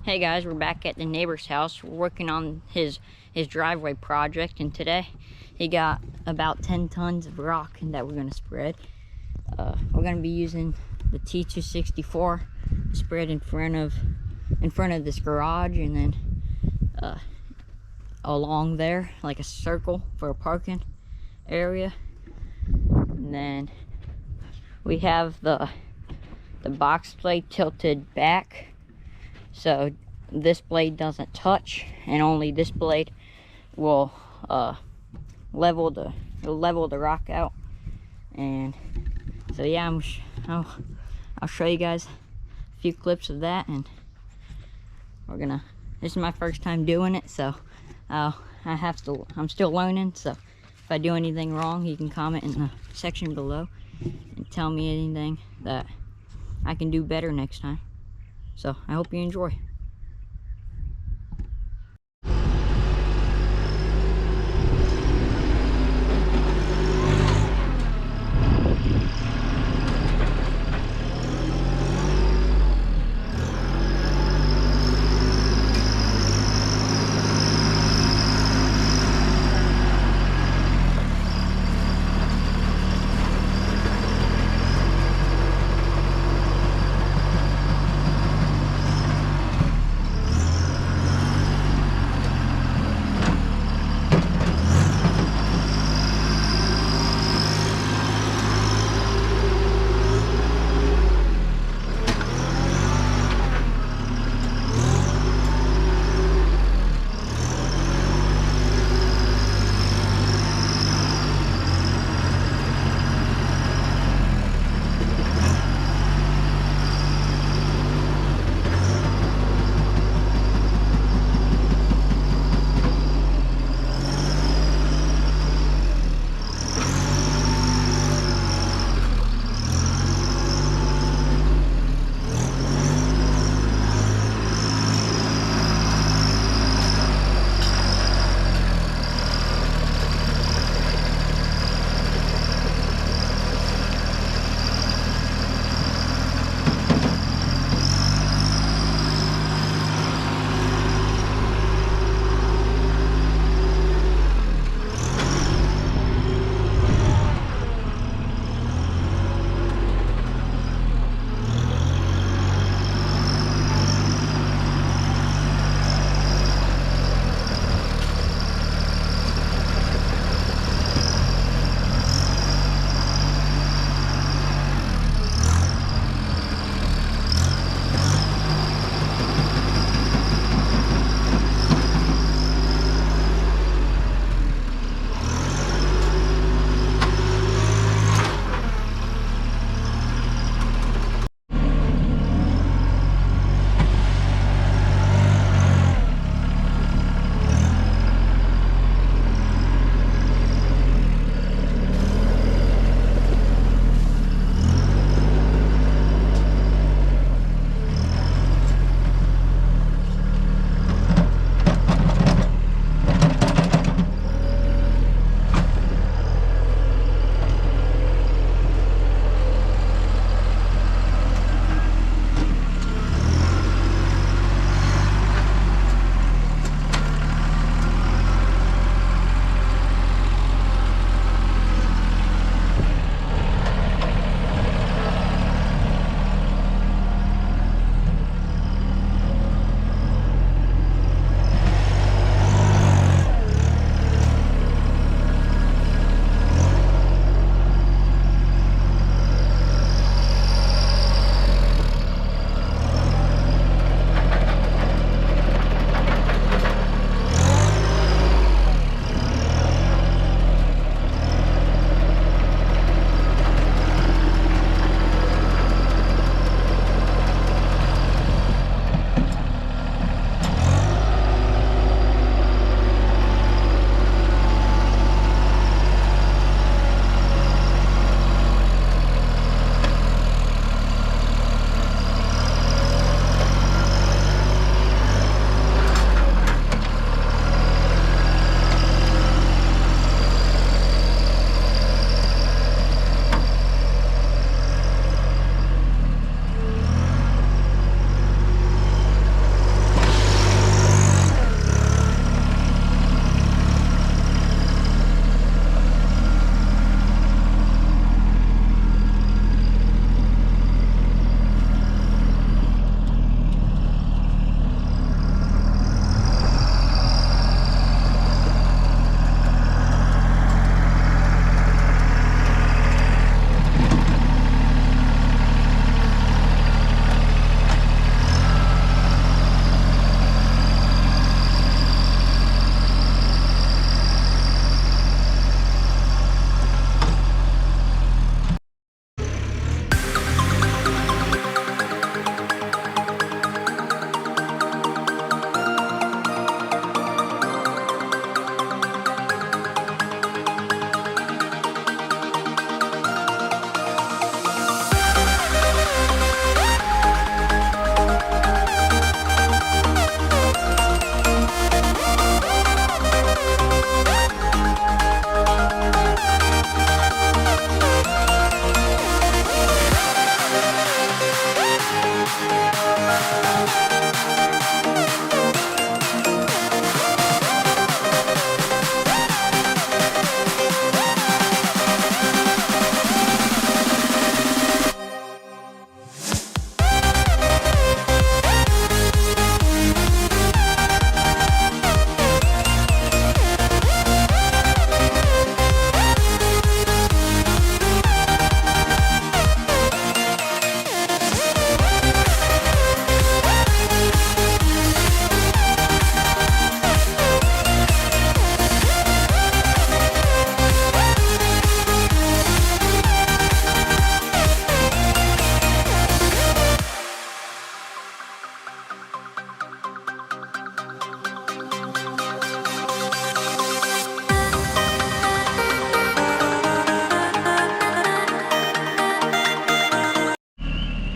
Hey guys, we're back at the neighbor's house. We're working on his driveway project, and today he got about 10 tons of rock that we're gonna spread. We're gonna be using the T264 spread in front of this garage, and then along there, like a circle for a parking area. And then we have the box blade tilted back, so this blade doesn't touch, and only this blade will level the rock out. And so yeah, I'll show you guys a few clips of that, and this is my first time doing it, so I'm still learning. So if I do anything wrong, you can comment in the section below and tell me anything that I can do better next time. So I hope you enjoy.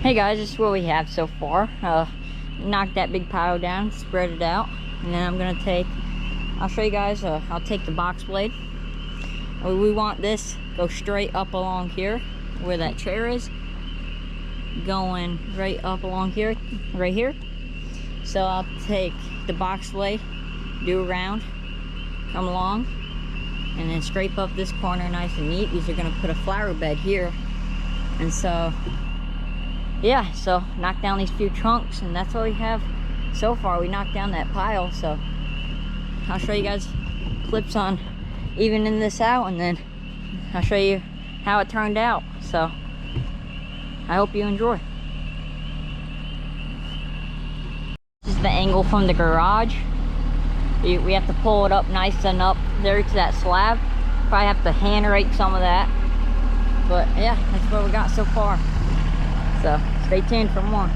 Hey guys, this is what we have so far. Knock that big pile down, spread it out, and then I'm gonna take, I'll show you guys, I'll take the box blade. We want this go straight up along here where that chair is, going right up along here, right here. So I'll take the box blade, do a round, come along, and then scrape up this corner nice and neat. These are gonna put a flower bed here. And so, yeah, so knock down these few trunks, and that's what we have so far. We knocked down that pile, so I'll show you guys clips on evening this out, and then I'll show you how it turned out. So I hope you enjoy. This is the angle from the garage. We have to pull it up nice and up there to that slab. Probably have to hand rake some of that, but yeah, that's what we got so far. So stay tuned for more.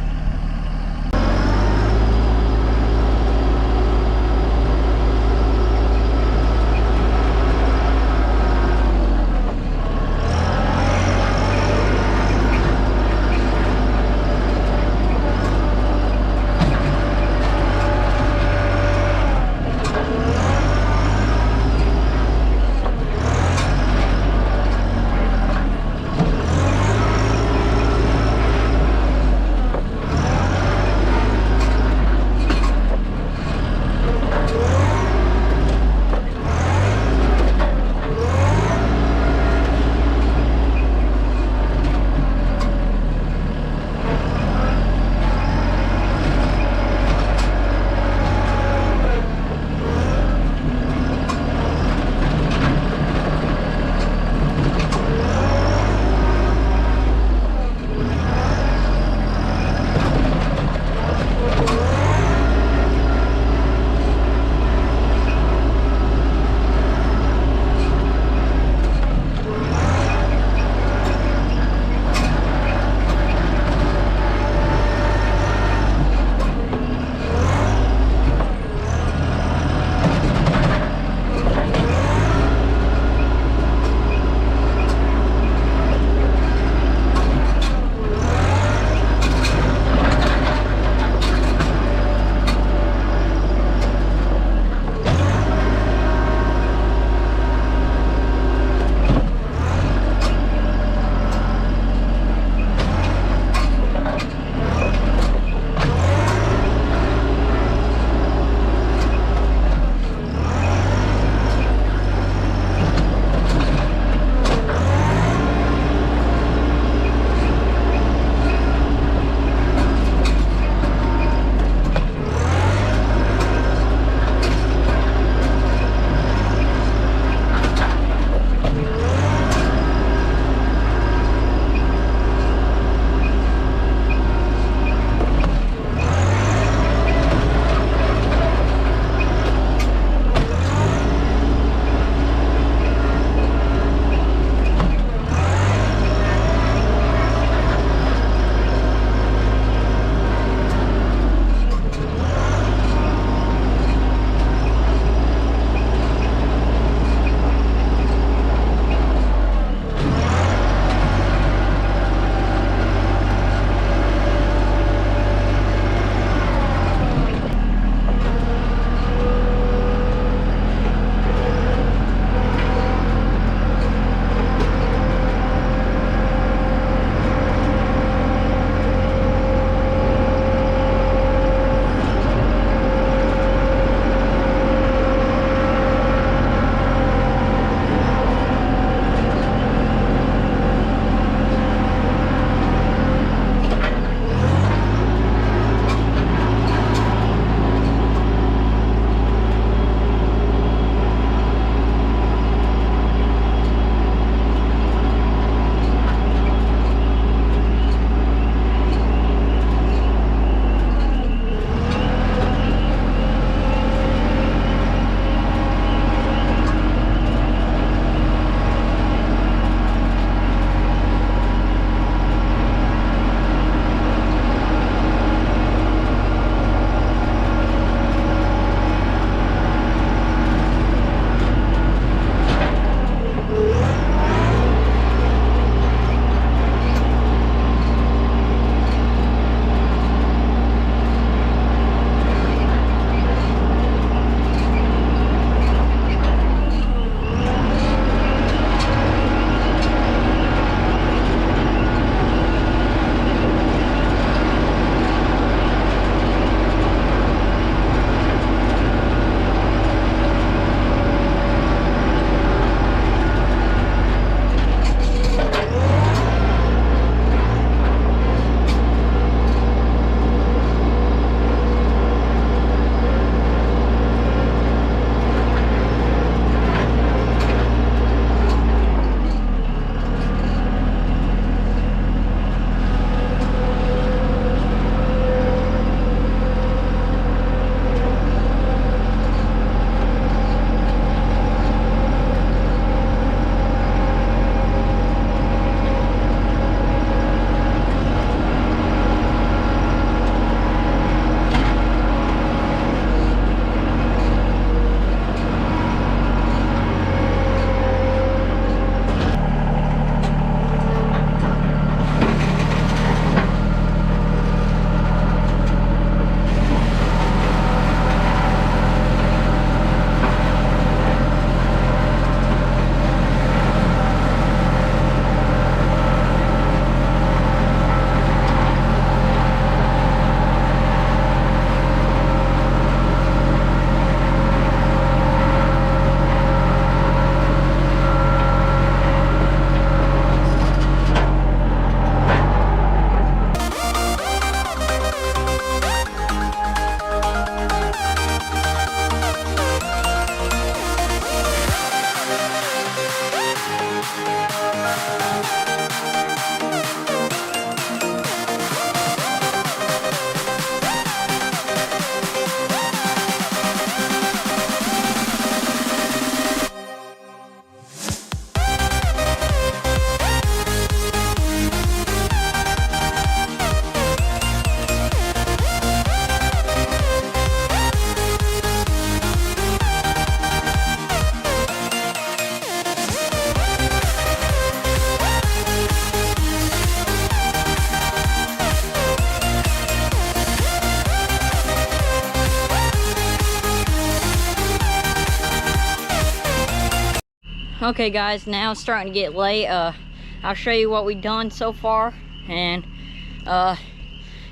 Okay guys, now it's starting to get late. I'll show you what we've done so far, and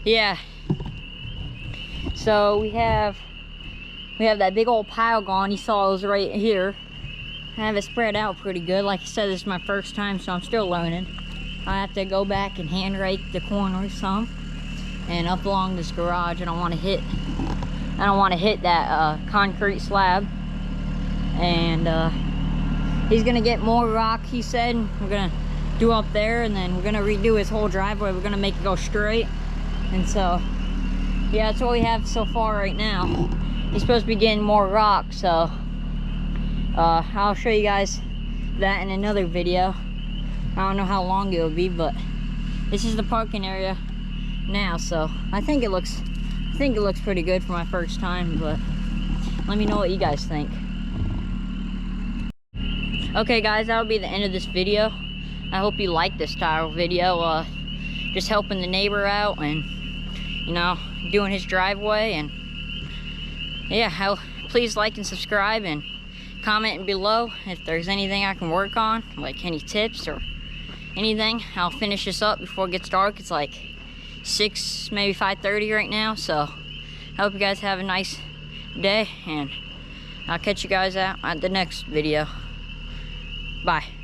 yeah. So we have that big old pile gone. You saw those right here. I have it spread out pretty good. Like I said, this is my first time, so I'm still learning. I have to go back and hand rake the corners some, and up along this garage. I don't want to hit that concrete slab. And he's gonna get more rock, he said. We're gonna do up there, and then we're gonna redo his whole driveway. We're gonna make it go straight. And so yeah, that's what we have so far right now. He's supposed to be getting more rock, so I'll show you guys that in another video. I don't know how long it'll be, but this is the parking area now, so I think it looks pretty good for my first time, but let me know what you guys think. Okay guys, that'll be the end of this video. I hope you like this style video, just helping the neighbor out and, you know, doing his driveway. And yeah, please like and subscribe and comment below if there's anything I can work on, like any tips or anything. I'll finish this up before it gets dark. It's like 6, maybe 5:30 right now, so I hope you guys have a nice day, and I'll catch you guys out at the next video. Bye.